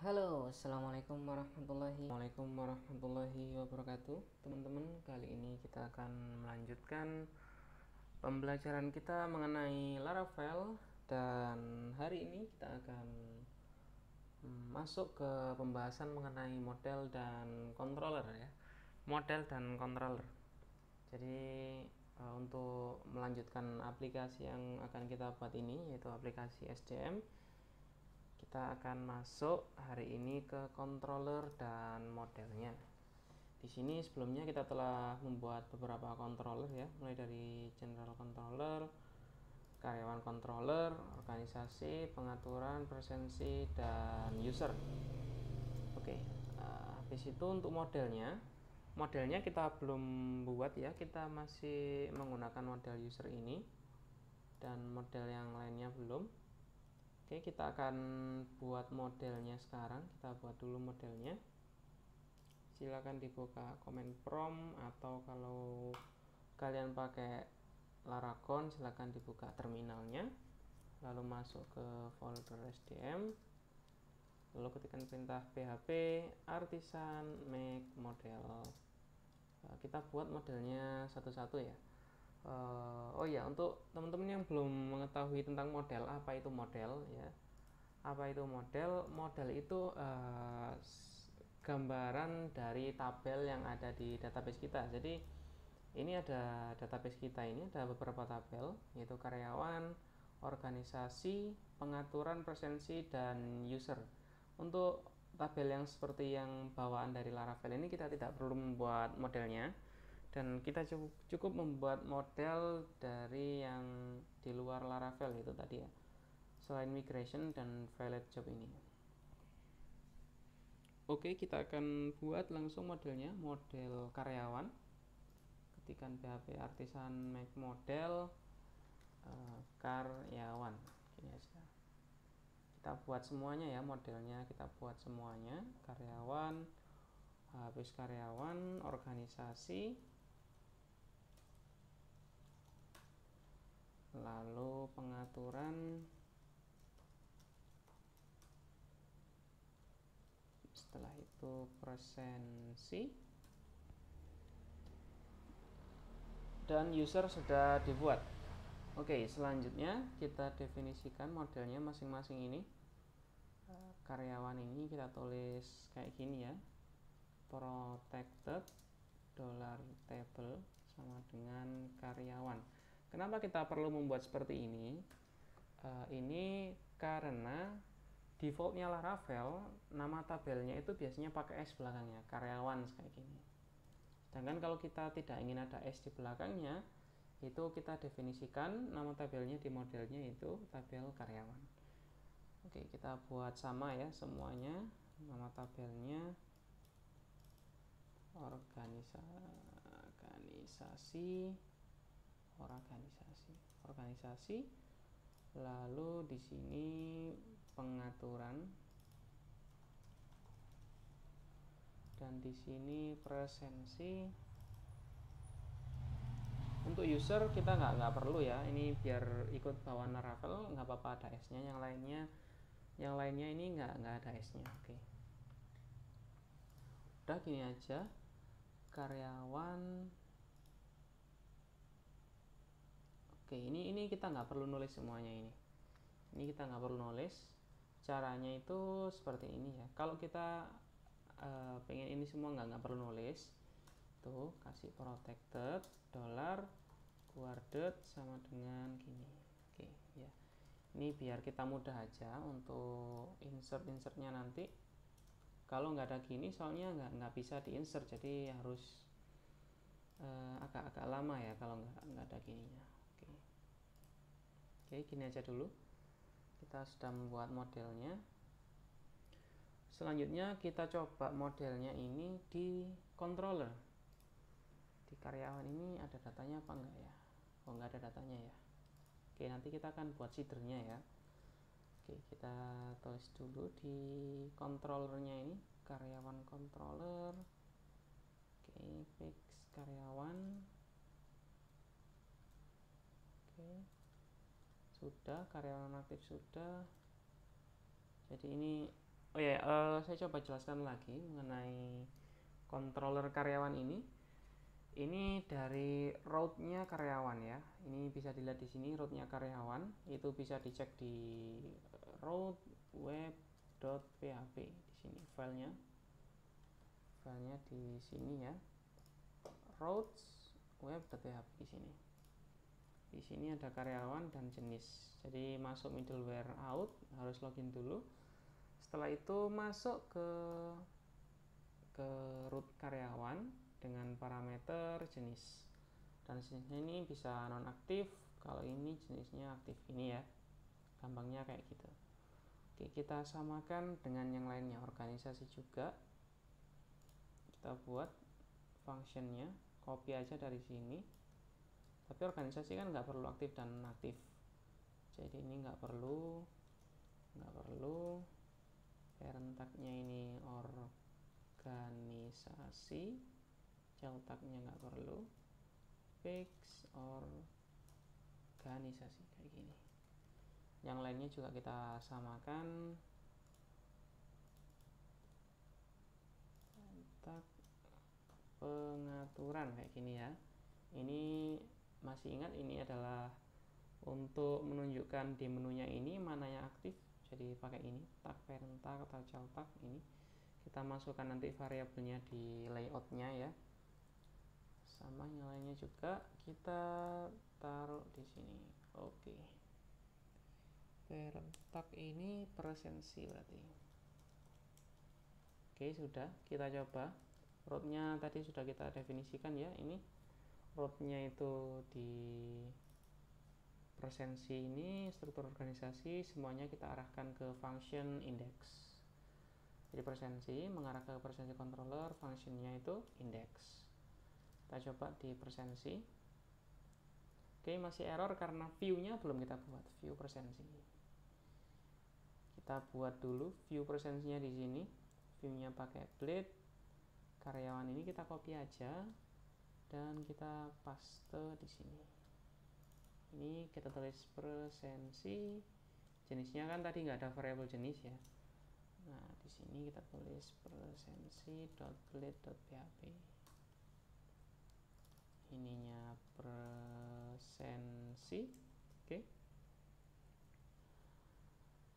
Halo, Assalamualaikum warahmatullahi wabarakatuh. Teman-teman, kali ini kita akan melanjutkan pembelajaran kita mengenai Laravel. Dan hari ini kita akan masuk ke pembahasan mengenai model dan controller ya. Model dan controller. Jadi untuk melanjutkan aplikasi yang akan kita buat ini, yaitu aplikasi SDM, kita akan masuk hari ini ke controller dan modelnya. Di sini sebelumnya kita telah membuat beberapa controller ya, mulai dari general controller, karyawan controller, organisasi, pengaturan, presensi, dan user. Oke, habis itu untuk modelnya kita belum buat ya, kita masih menggunakan model user ini dan model yang lainnya belum. Oke, kita akan buat modelnya sekarang. Kita buat dulu modelnya. Silakan dibuka command prompt, atau kalau kalian pakai Laragon silakan dibuka terminalnya, lalu masuk ke folder SDM, lalu ketikkan perintah php artisan make model. Kita buat modelnya satu-satu ya. Oh ya, untuk teman-teman yang belum mengetahui tentang model, apa itu model ya, apa itu model? Model itu gambaran dari tabel yang ada di database kita. Jadi ini ada database kita, ini ada beberapa tabel, yaitu karyawan, organisasi, pengaturan, presensi, dan user. Untuk tabel yang seperti yang bawaan dari Laravel ini kita tidak perlu membuat modelnya, dan kita cukup membuat model dari yang di luar Laravel itu tadi ya, selain migration dan valid job ini. Oke, kita akan buat langsung modelnya, model karyawan. Ketikkan php artisan make model karyawan. Ini aja. Kita buat semuanya ya modelnya, kita buat semuanya. Karyawan, habis karyawan, organisasi, lalu pengaturan, setelah itu presensi, dan user sudah dibuat. Oke, selanjutnya kita definisikan modelnya masing-masing ini. Karyawan ini kita tulis kayak gini ya, protected $table sama dengan karyawan. Kenapa kita perlu membuat seperti ini? Ini karena defaultnya Laravel, nama tabelnya itu biasanya pakai S belakangnya, karyawan kayak gini. Sedangkan kalau kita tidak ingin ada S di belakangnya, itu kita definisikan nama tabelnya di modelnya itu tabel karyawan. Oke, kita buat sama ya semuanya. Nama tabelnya organisasi, lalu di sini pengaturan, dan di sini presensi. Untuk user kita nggak perlu ya, ini biar ikut bawaan Laravel nggak apa-apa ada S-nya. Yang lainnya ini nggak ada S-nya. Oke, udah gini aja. Karyawan. Oke, ini kita nggak perlu nulis semuanya ini. Ini kita nggak perlu nulis. Caranya itu seperti ini ya. Kalau kita pengen ini semua nggak perlu nulis. Tuh, kasih protected $guarded sama dengan gini. Oke ya. Ini biar kita mudah aja untuk insertnya nanti. Kalau nggak ada gini, soalnya nggak bisa diinsert, jadi harus agak lama ya kalau nggak ada gininya. Oke, gini aja dulu. Kita sudah membuat modelnya. Selanjutnya kita coba modelnya ini di controller. Di karyawan ini ada datanya apa enggak ya? Oh, nggak ada datanya ya. Oke, nanti kita akan buat seedernya ya. Oke, kita tulis dulu di controllernya ini, karyawan controller. Oke, fix karyawan. Oke, sudah, karyawan aktif sudah. Jadi ini Oh ya, saya coba jelaskan lagi mengenai controller karyawan ini. Ini dari root-nya karyawan ya. Ini bisa dilihat di sini root-nya karyawan. Itu bisa dicek di root web.php di sini filenya. Filenya di sini ya. Routes web.php di sini. Di sini ada karyawan dan jenis. Jadi masuk middleware out harus login dulu. Setelah itu masuk ke root karyawan dengan parameter jenis. Dan jenisnya ini bisa nonaktif, kalau ini jenisnya aktif. Ini ya. Gampangnya kayak gitu. Oke, kita samakan dengan yang lainnya, organisasi juga. Kita buat functionnya, copy aja dari sini. Tapi organisasi kan nggak perlu aktif dan nonaktif. Jadi ini nggak perlu. Parent tag-nya ini organisasi, child tag-nya nggak perlu, fix organisasi kayak gini. Yang lainnya juga kita samakan, tag pengaturan kayak gini ya. Ini masih ingat ini adalah untuk menunjukkan di menunya ini mana yang aktif, jadi pakai ini tag parent tag atau child tag. Ini kita masukkan nanti variabelnya di layoutnya ya. Sama yang lainnya juga kita taruh di sini. Oke, parent tag ini presensi berarti. Oke, sudah kita coba. Rootnya tadi sudah kita definisikan ya. Ini rootnya itu di presensi ini, struktur organisasi semuanya kita arahkan ke function index. Jadi presensi mengarah ke presensi controller, functionnya itu index. Kita coba di presensi. Oke, masih error karena view-nya belum kita buat, view presensi. Kita buat dulu view presensinya di sini. View-nya pakai blade. Karyawan ini kita copy aja dan kita paste di sini. Ini kita tulis presensi, jenisnya kan tadi nggak ada variabel jenis ya. Nah di sini kita tulis presensi.blade.php. Ininya presensi. Oke,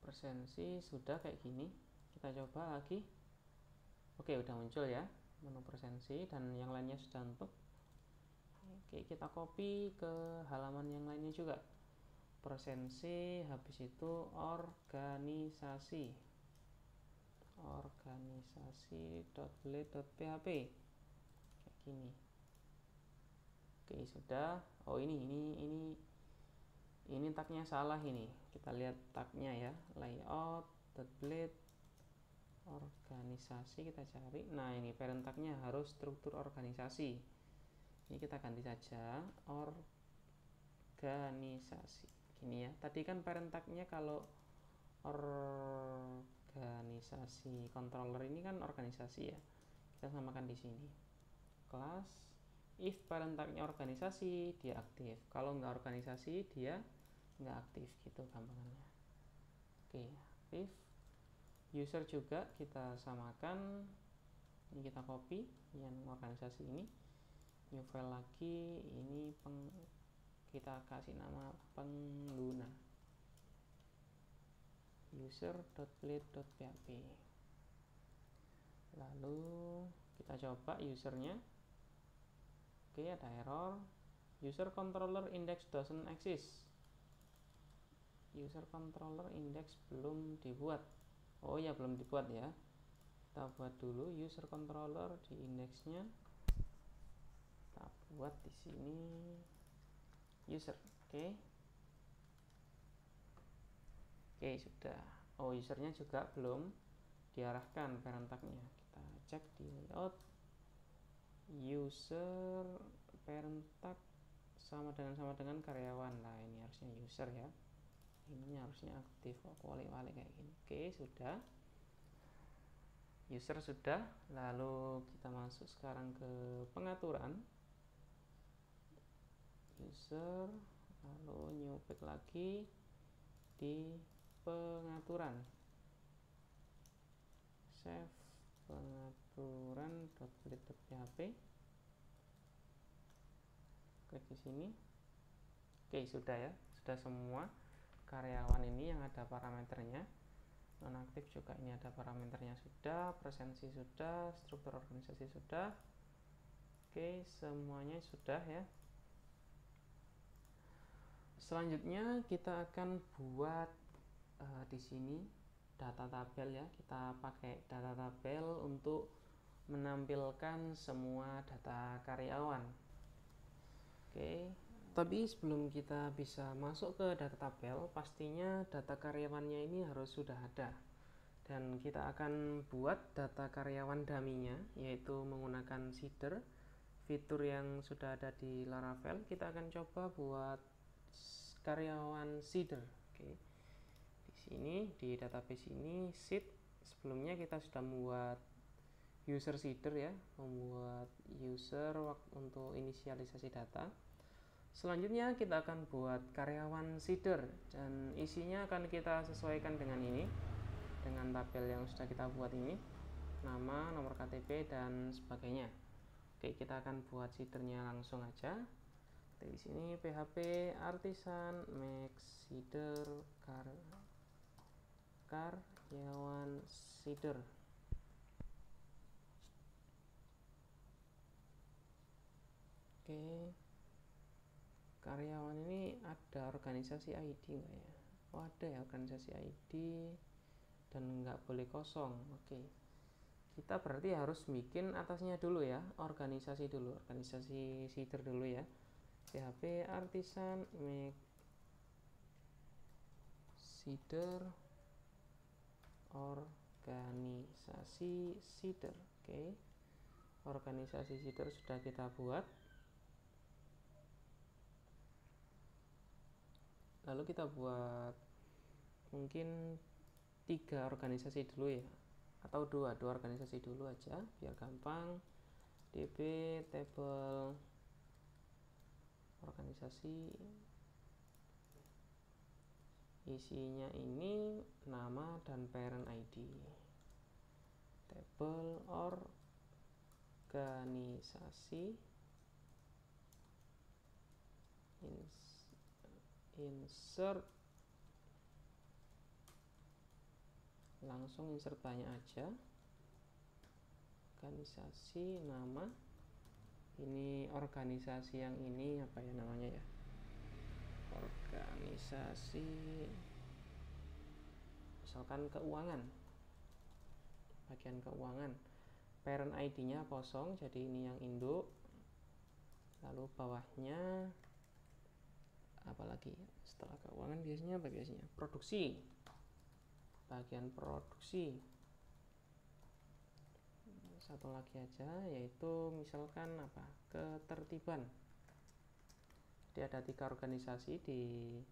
presensi sudah kayak gini. Kita coba lagi. Oke, udah muncul ya menu presensi dan yang lainnya sudah untuk. Oke, kita copy ke halaman yang lainnya juga. Presensi, habis itu organisasi. Organisasi.blade.php kayak gini. Oke, sudah. Oh, ini tagnya salah ini. Kita lihat tagnya ya. Layout.blade organisasi kita cari. Nah, ini parent tagnya harus struktur organisasi. Ini kita ganti saja organisasi. Gini ya. Tadi kan parent tagnya kalau organisasi controller ini kan organisasi ya. Kita samakan di sini. Kelas if parent tagnya organisasi dia aktif. Kalau nggak organisasi dia nggak aktif gitu gampangannya. Oke, aktif. User juga kita samakan. Ini kita copy yang organisasi ini. New file lagi. Ini kita kasih nama pengguna. User.blade.php. Lalu kita coba usernya. Oke, ada error. User controller index doesn't exist. User controller index belum dibuat. Oh ya, belum dibuat ya. Kita buat dulu user controller di indexnya. Kita buat di sini user. Oke. Oke, sudah. Oh, usernya juga belum diarahkan parent tag-nya. Kita cek di layout. User parent tag sama dengan karyawan. Nah, ini harusnya user ya. Ini harusnya aktif kok, walik-walik kayak gini. Oke, sudah. User sudah. Lalu kita masuk sekarang ke pengaturan. User, lalu new page lagi di pengaturan. save pengaturan.build.php, klik di sini. Oke, sudah ya, sudah semua karyawan ini yang ada parameternya. Nonaktif juga ini ada parameternya sudah, presensi sudah, struktur organisasi sudah. Oke, semuanya sudah ya. Selanjutnya kita akan buat di sini data tabel ya. Kita pakai data tabel untuk menampilkan semua data karyawan. Oke, tapi sebelum kita bisa masuk ke data tabel, pastinya data karyawannya ini harus sudah ada. Dan kita akan buat data karyawan dummy-nya, yaitu menggunakan seeder, fitur yang sudah ada di Laravel. Kita akan coba buat karyawan seeder. Oke, di sini di database ini seed. Sebelumnya kita sudah membuat user seeder ya, membuat user untuk inisialisasi data. Selanjutnya kita akan buat karyawan seeder dan isinya akan kita sesuaikan dengan ini, dengan tabel yang sudah kita buat ini, nama, nomor KTP dan sebagainya. Oke, kita akan buat seedernya langsung aja. Di sini PHP artisan make seeder karyawan seeder. Oke, karyawan ini ada organisasi ID enggak ya? Oh, ada ya organisasi ID dan nggak boleh kosong. Oke, kita berarti harus bikin atasnya dulu ya, organisasi dulu, organisasi seeder dulu ya. PHP artisan make seeder organisasi seeder. Oke, organisasi seeder sudah kita buat. Lalu kita buat mungkin 3 organisasi dulu ya, atau dua organisasi dulu aja biar gampang. DB table organisasi, isinya ini nama dan parent ID. Table organisasi, insert, langsung insert banyak aja. Organisasi, nama, ini organisasi yang ini apa ya namanya ya, organisasi misalkan keuangan, bagian keuangan. Parent ID nya kosong, jadi ini yang induk. Lalu bawahnya apalagi setelah keuangan biasanya apa, biasanya produksi, bagian produksi. Satu lagi aja, yaitu misalkan apa, ketertiban. Jadi ada 3 organisasi di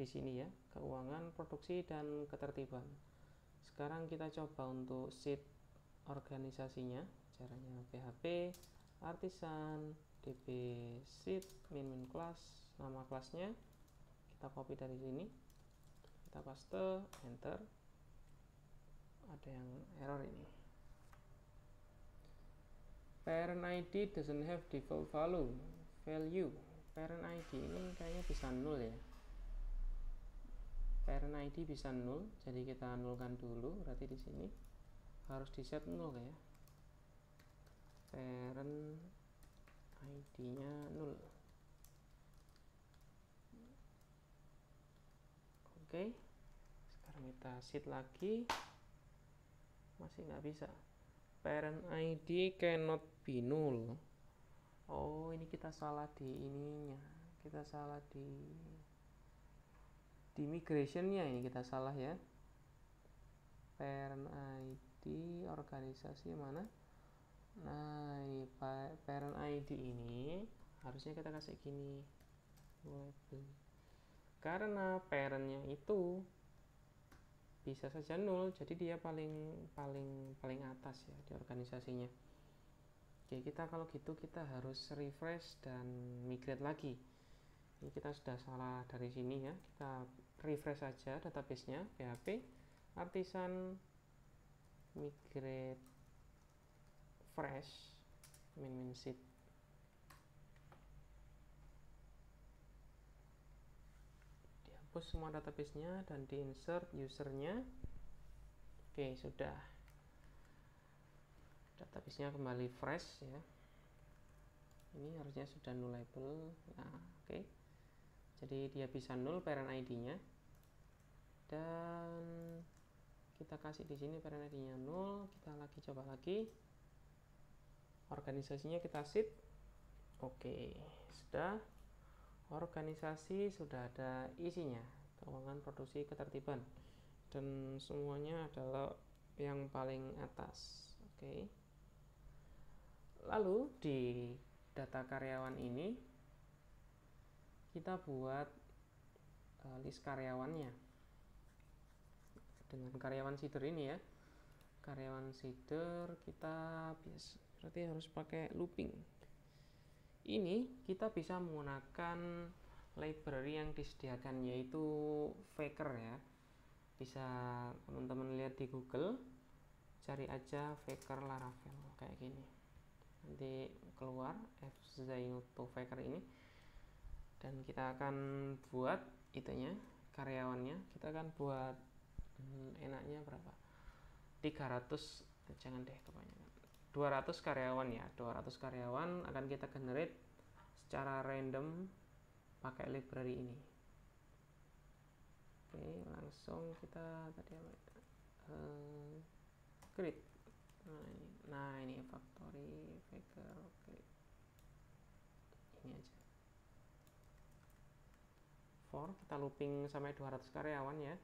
sini ya, keuangan, produksi dan ketertiban. Sekarang kita coba untuk seed organisasinya. Caranya PHP artisan db seed min class, nama kelasnya kita copy dari sini, kita paste, enter. Ada yang error ini, parent ID doesn't have default value. Parent ID ini kayaknya bisa nol ya, parent ID bisa nol, jadi kita nolkan dulu. Berarti di sini harus di set nol ya, parent ID nya nol. Oke, sekarang kita set lagi, masih nggak bisa. Parent ID cannot be null. Oh, ini kita salah di ininya, kita salah di migrationnya, ini kita salah ya. Parent ID organisasi mana? Nah, ini parent ID ini harusnya kita kasih gini, karena parentnya itu bisa saja nol, jadi dia paling atas ya di organisasinya. Oke, kita kalau gitu kita harus refresh dan migrate lagi. Ini kita sudah salah dari sini ya, kita refresh saja databasenya, PHP artisan migrate fresh min sheet. Dihapus semua database-nya dan di insert usernya. Oke, sudah, database-nya kembali fresh ya. Ini harusnya sudah nullable. Nah, oke. Jadi dia bisa null parent ID-nya. Dan kita kasih di sini parent ID-nya 0. Kita lagi coba lagi. Organisasinya kita set. Oke, sudah. Organisasi sudah ada isinya. Keuangan, produksi, ketertiban. Dan semuanya adalah yang paling atas. Oke. Lalu di data karyawan ini kita buat list karyawannya dengan karyawan seeder ini ya. Karyawan seeder kita berarti harus pakai looping. Ini kita bisa menggunakan library yang disediakan, yaitu Faker ya. Bisa teman-teman lihat di Google, cari aja Faker Laravel kayak gini. Nanti keluar fzino2 Faker ini, dan kita akan buat itunya, karyawannya. Kita akan buat enaknya berapa, 300, jangan deh kebanyakan, 200 karyawan ya. 200 karyawan akan kita generate secara random pakai library ini. Oke, langsung kita tadi apa, create. Nah ini factory Faker. Oke, ini aja for, kita looping sampai 200 karyawan ya.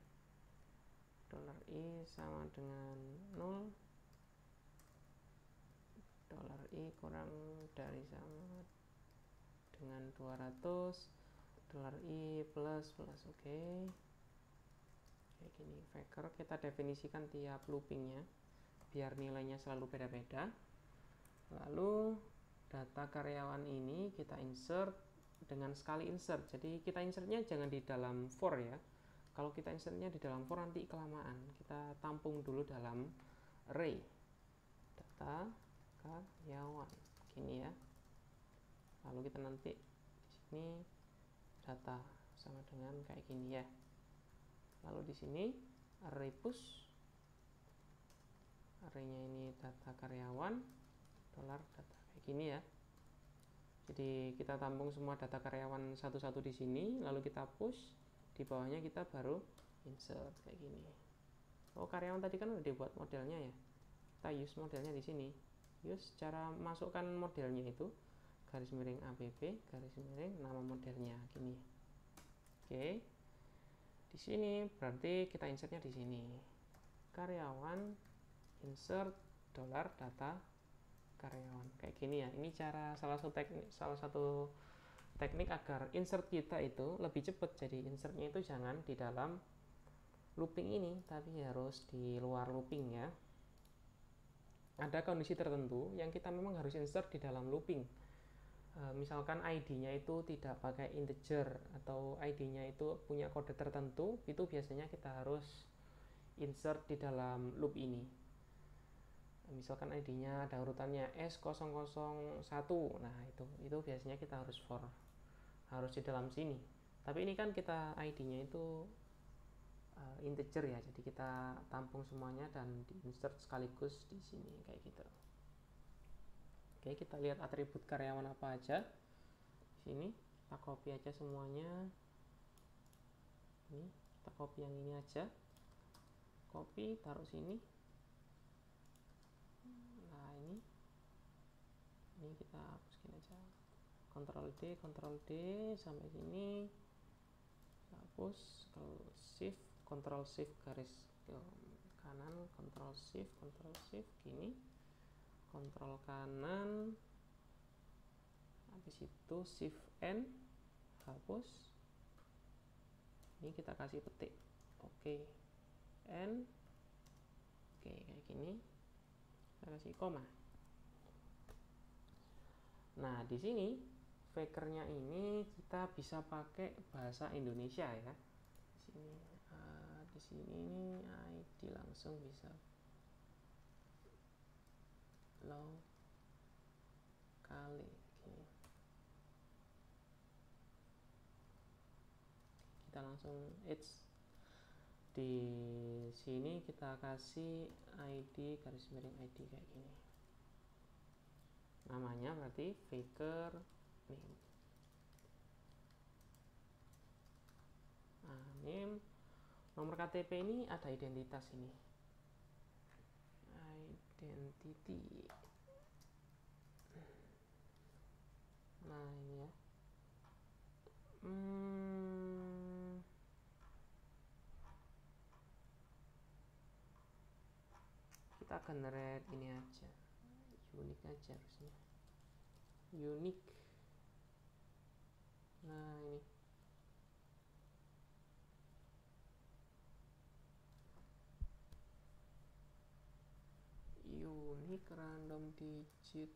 $i sama dengan 0, $i kurang dari sama dengan 200, $i plus. Oke, kayak gini. Faker kita definisikan tiap loopingnya biar nilainya selalu beda-beda. Lalu data karyawan ini kita insert dengan sekali insert. Jadi kita insertnya jangan di dalam for ya. Kalau kita insertnya di dalam for nanti kelamaan. Kita tampung dulu dalam array data karyawan gini ya. Lalu kita nanti di sini data sama dengan kayak gini ya. Lalu di sini array push, arraynya ini data karyawan $data kayak gini ya. Jadi kita tampung semua data karyawan satu-satu di sini, lalu kita push, di bawahnya kita baru insert kayak gini. Oh, karyawan tadi kan udah dibuat modelnya ya. Kita use modelnya di sini. Use cara masukkan modelnya itu garis miring abb garis miring nama modelnya gini. Oke. Di sini berarti kita insertnya di sini. Karyawan insert $data karyawan kayak gini ya. Ini cara salah satu teknik agar insert kita itu lebih cepat. Jadi insertnya itu jangan di dalam looping ini, tapi harus di luar looping ya. Ada kondisi tertentu yang kita memang harus insert di dalam looping. Misalkan ID-nya itu tidak pakai integer atau ID-nya itu punya kode tertentu, itu biasanya kita harus insert di dalam loop ini. Misalkan ID-nya ada urutannya S001. Nah, itu biasanya kita harus for, harus di dalam sini. Tapi ini kan kita ID-nya itu integer ya, jadi kita tampung semuanya dan di insert sekaligus di sini kayak gitu. Oke, kita lihat atribut karyawan apa aja di sini. Kita copy aja semuanya. Ini kita copy yang ini aja, copy taruh sini. Nah ini kita hapuskan aja, Ctrl D sampai sini, hapus. Kalau shift Ctrl shift garis ke kanan, Ctrl shift gini, Ctrl kanan, habis itu shift N, hapus. Ini kita kasih petik, oke, N, oke kayak gini, kita kasih koma. Nah di sini Fakernya ini kita bisa pakai bahasa Indonesia ya. Di sini ini ID langsung bisa kali. Oke. Kita langsung di sini kita kasih ID garis miring ID kayak gini. Namanya berarti faker name. Nah, name. Nomor KTP ini ada identitas ini. Identity. Nah, ini ya. Kita generate ini aja. Unik aja harusnya. Unik. Nah, ini. Unik random digit.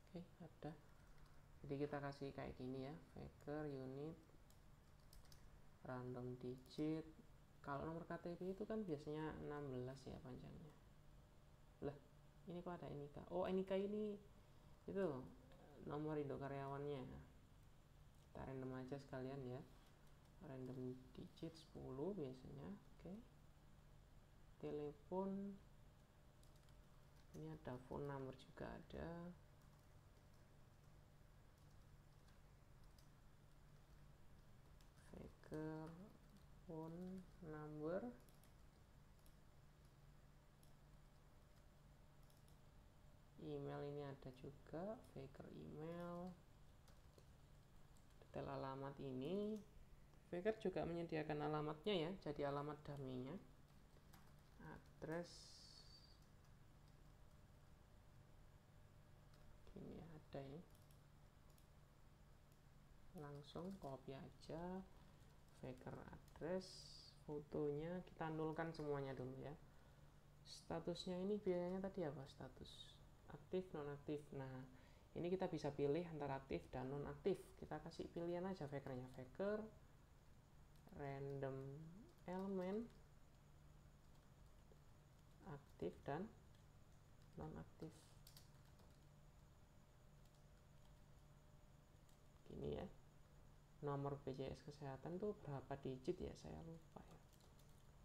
Oke, ada. Jadi kita kasih kayak gini ya, faker unit random digit. Kalau nomor KTP itu kan biasanya 16 ya panjangnya. Lah, ini kok ada NIK? Oh, NIK ini itu nomor induk karyawannya. Kita random aja sekalian ya. Random digit 10 biasanya. Oke. Telepon. Ini ada phone number juga ada. Faker phone number. Email ini ada juga, faker email. Detail alamat ini, faker juga menyediakan alamatnya ya, jadi alamat dummy-nya. Address ini ada ini. Langsung copy aja, faker address, fotonya kita nolkan semuanya dulu ya. Statusnya ini biasanya tadi apa? Status aktif, nonaktif. Nah, ini kita bisa pilih antara aktif dan nonaktif. Kita kasih pilihan aja fakernya, faker random element aktif dan nonaktif. Gini ya. Nomor BPJS kesehatan tuh berapa digit ya, saya lupa ya.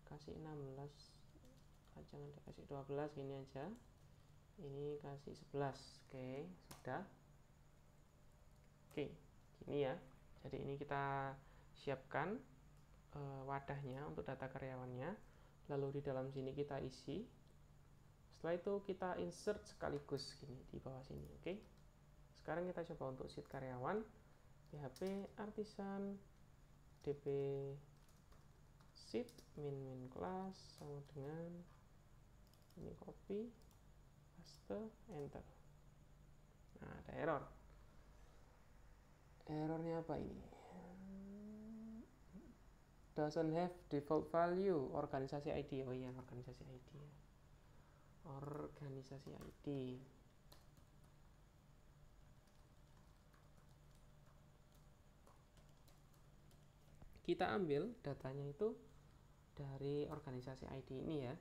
Kasih 16, jangan dikasih 12, gini aja. Ini kasih 11. Oke, sudah. Oke, gini ya. Jadi ini kita siapkan wadahnya untuk data karyawannya. Lalu di dalam sini kita isi. Setelah itu kita insert sekaligus gini di bawah sini. Oke. Sekarang kita coba untuk sheet karyawan. PHP artisan dp sheet min class sama dengan ini, copy paste enter. Nah, ada errornya apa ini? Doesn't have default value organisasi ID. Oh iya, organisasi ID ya. Organisasi ID. Kita ambil datanya itu dari organisasi ID ini ya.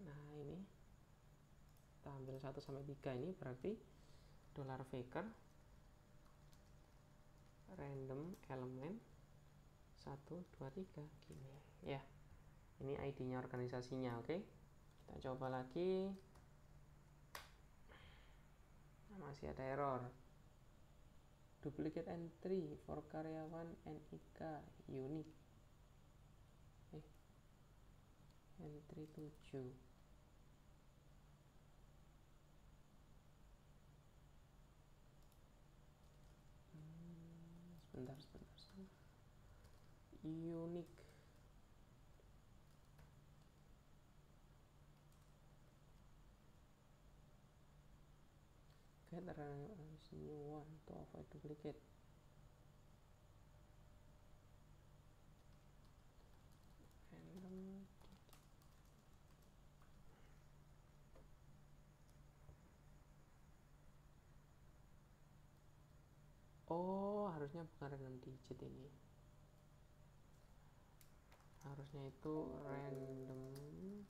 Nah, ini kita ambil 1 sampai 3 ini berarti $faker random element 1 2 3 gini ya. Ini ID-nya organisasinya, oke. Kita coba lagi. Masih ada error. Duplicate entry for karyawan NIK unique. Entry 7. Sebentar. Unique. Get a new one to avoid duplicate. Random. Oh, harusnya bukan random digit ini, harusnya itu random.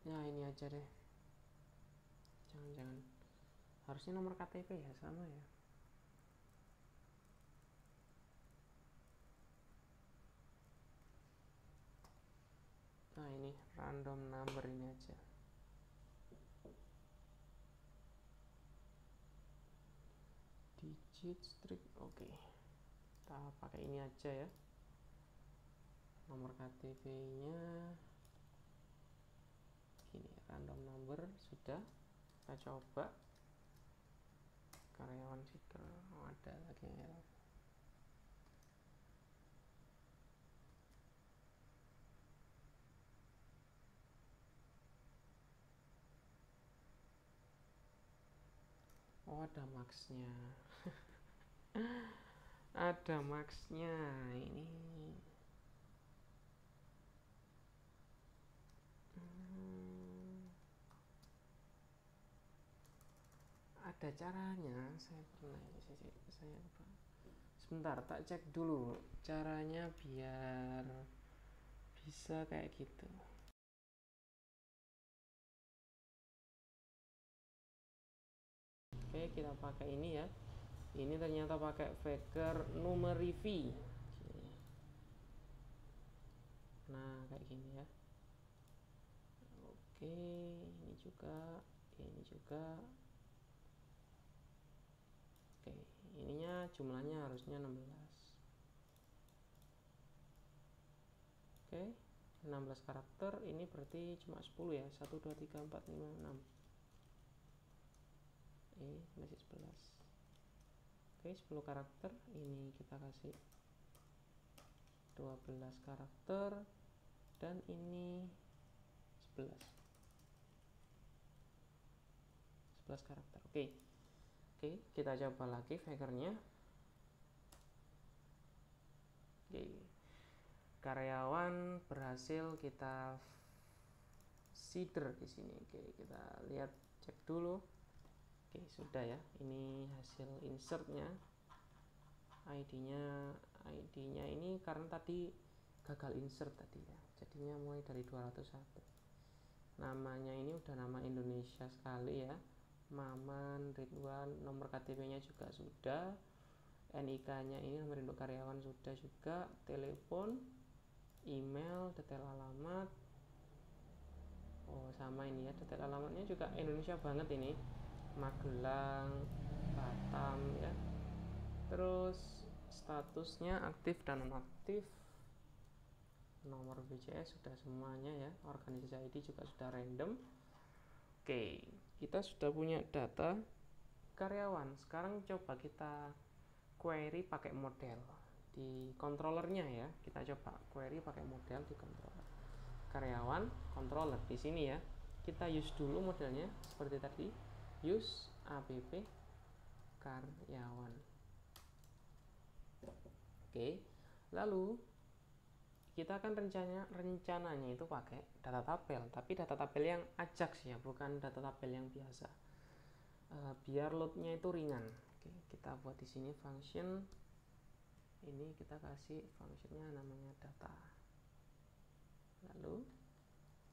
Ya ini aja deh, jangan-jangan harusnya nomor KTP ya, sama ya. Nah ini random number ini aja. Digit string, oke. Kita pakai ini aja ya. Nomor KTP-nya gini, random number sudah. Kita coba karyawan seeker. Oh, ada lagi ya. Oh, ada maxnya. Ada maxnya ini. Ada caranya, saya pernah saya lupa. Sebentar, tak cek dulu caranya biar bisa kayak gitu. Oke, kita pakai ini ya. Ini ternyata pakai Vector Numeriv. Nah, kayak gini ya. Oke, ini juga, ini juga. Oke, ininya jumlahnya harusnya 16. Oke, 16 karakter, ini berarti cuma 10 ya. 1 2 3 4 5 6. Masih 11. Oke, 10 karakter, ini kita kasih 12 karakter dan ini 11 karakter. Oke, kita coba lagi vectornya. Oke, karyawan berhasil kita seeder di sini. Oke, kita lihat, cek dulu. Oke, sudah ya. Ini hasil insertnya. ID-nya ini karena tadi gagal insert tadi ya. Jadinya mulai dari 201. Namanya ini udah nama Indonesia sekali ya. Maman Ridwan, nomor KTP-nya juga sudah. NIK-nya ini nomor induk karyawan sudah juga, telepon, email, detail alamat. Oh, sama ini ya, detail alamatnya juga Indonesia banget ini. Magelang, Batam ya. Terus statusnya aktif dan nonaktif. Nomor BCS sudah semuanya ya. Organisasi ID juga sudah random. Oke, kita sudah punya data karyawan. Sekarang coba kita query pakai model di controllernya ya. Kita coba query pakai model di controller. Karyawan, controller di sini ya. Kita use dulu modelnya seperti tadi. Use app karyawan. Oke. Lalu kita akan rencananya itu pakai data tabel, tapi data tabel yang Ajax ya, bukan data tabel yang biasa. Biar loadnya itu ringan. Oke, kita buat di sini function. Ini kita kasih functionnya namanya data. Lalu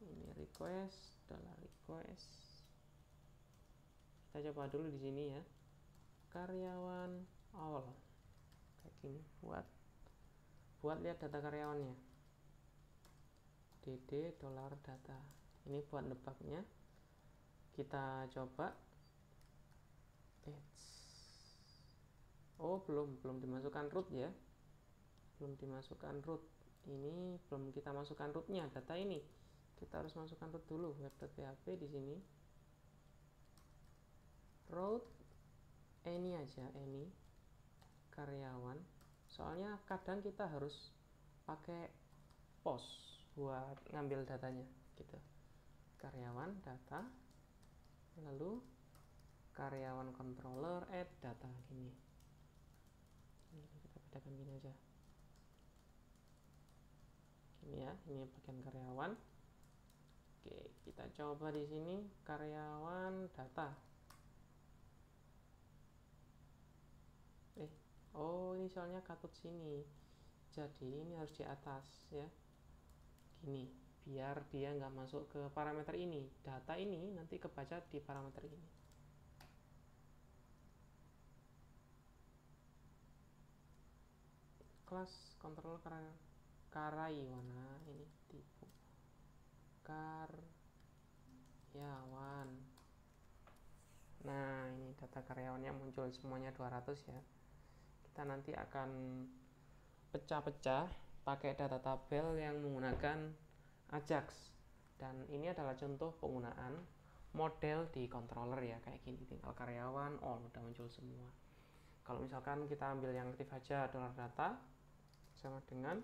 ini request, $request. Kita coba dulu di sini ya. Karyawan all. Kayak gini, buat lihat data karyawannya. $data. Ini buat nebaknya. Kita coba. Oh, belum dimasukkan root ya. Belum dimasukkan root. Ini belum kita masukkan rootnya, data ini. Kita harus masukkan root dulu, web.php di sini. Root any aja, any karyawan. Soalnya kadang kita harus pakai post buat ngambil datanya gitu. Karyawan data, lalu karyawan controller add data gini. Kita bedakan gini aja. Ini ya, ini bagian karyawan. Oke, kita coba di sini karyawan data. Oh ini soalnya katut sini, jadi ini harus di atas ya, gini, biar dia nggak masuk ke parameter ini. Data ini nanti kebaca di parameter ini. Kelas controller karyawan, ini tipe karyawan. Nah ini data karyawannya muncul semuanya 200 ya. Kita nanti akan pecah-pecah pakai data tabel yang menggunakan Ajax, dan ini adalah contoh penggunaan model di controller ya, kayak gini. Tinggal karyawan all udah muncul semua. Kalau misalkan kita ambil yang aktif aja, dollar data sama dengan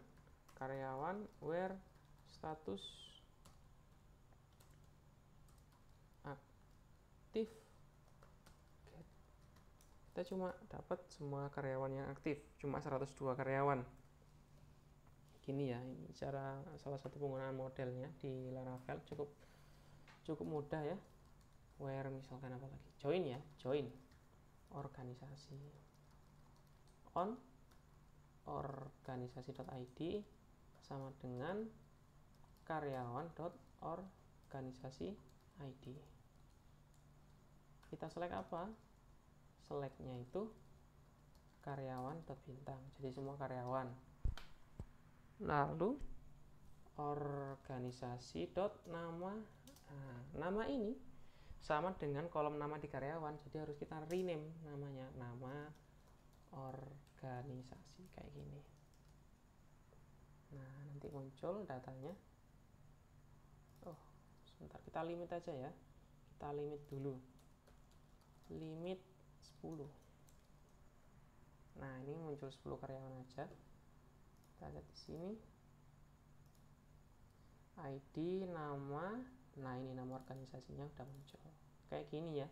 karyawan where status aktif, kita cuma dapat semua karyawan yang aktif, cuma 102 karyawan. Gini ya, ini cara salah satu penggunaan modelnya di Laravel, cukup mudah ya. Where misalkan apa lagi, join ya, join organisasi, on organisasi.id sama dengan karyawan.organisasi id. Kita select apa? Selectnya itu karyawan.bintang, jadi semua karyawan. Lalu organisasi.nama, nama ini sama dengan kolom nama di karyawan, jadi harus kita rename namanya, nama organisasi, kayak gini. Nah nanti muncul datanya. Oh sebentar, kita limit aja ya, kita limit dulu, limit 10. Nah ini muncul 10 karyawan aja. Kita lihat di sini ID, nama. Nah ini nama organisasinya udah muncul kayak gini ya.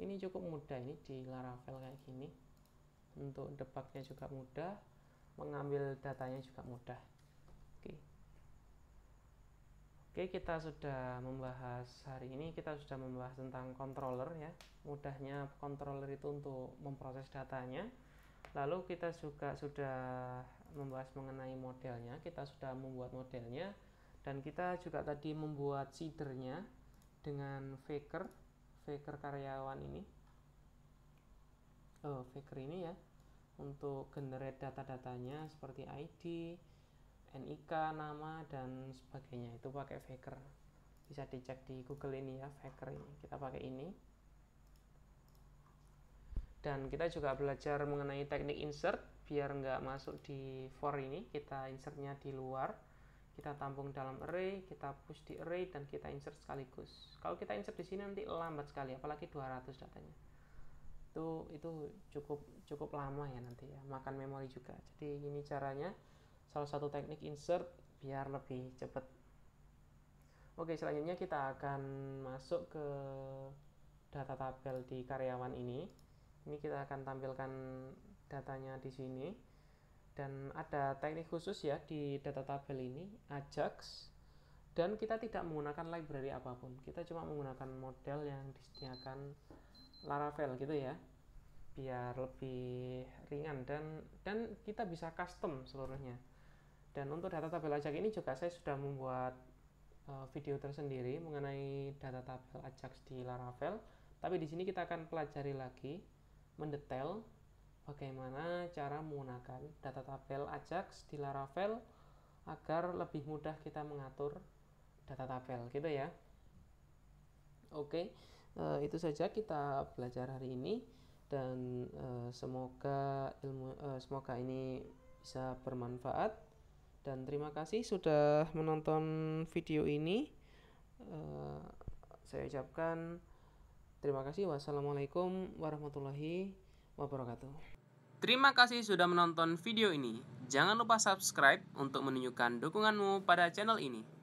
Ini cukup mudah ini di Laravel kayak gini. Untuk debugnya juga mudah, mengambil datanya juga mudah. Oke, kita sudah membahas hari ini, kita sudah membahas tentang controller ya. Mudahnya controller itu untuk memproses datanya. Lalu kita juga sudah membahas mengenai modelnya, kita sudah membuat modelnya, dan kita juga tadi membuat seedernya dengan faker karyawan ini. Faker ini ya, untuk generate data-datanya seperti ID, NIK, nama, dan sebagainya, itu pakai faker. Bisa dicek di Google ini ya, faker ini. Kita pakai ini. Dan kita juga belajar mengenai teknik insert, biar nggak masuk di for ini, kita insertnya di luar. Kita tampung dalam array, kita push di array, dan kita insert sekaligus. Kalau kita insert di sini nanti lambat sekali, apalagi 200 datanya. Itu cukup lama ya nanti ya, makan memori juga. Jadi ini caranya, salah satu teknik insert biar lebih cepat. Oke, selanjutnya kita akan masuk ke data tabel di karyawan ini. Ini kita akan tampilkan datanya di sini. Dan ada teknik khusus ya di data tabel ini, Ajax. Dan kita tidak menggunakan library apapun. Kita cuma menggunakan model yang disediakan Laravel gitu ya, biar lebih ringan, dan kita bisa custom seluruhnya. Dan untuk data tabel Ajax ini juga saya sudah membuat video tersendiri mengenai data tabel Ajax di Laravel. Tapi di sini kita akan pelajari lagi mendetail bagaimana cara menggunakan data tabel Ajax di Laravel agar lebih mudah kita mengatur data tabel gitu ya. Oke, itu saja kita belajar hari ini, dan semoga ini bisa bermanfaat. Dan terima kasih sudah menonton video ini. Saya ucapkan terima kasih. Wassalamualaikum warahmatullahi wabarakatuh. Terima kasih sudah menonton video ini. Jangan lupa subscribe untuk menunjukkan dukunganmu pada channel ini.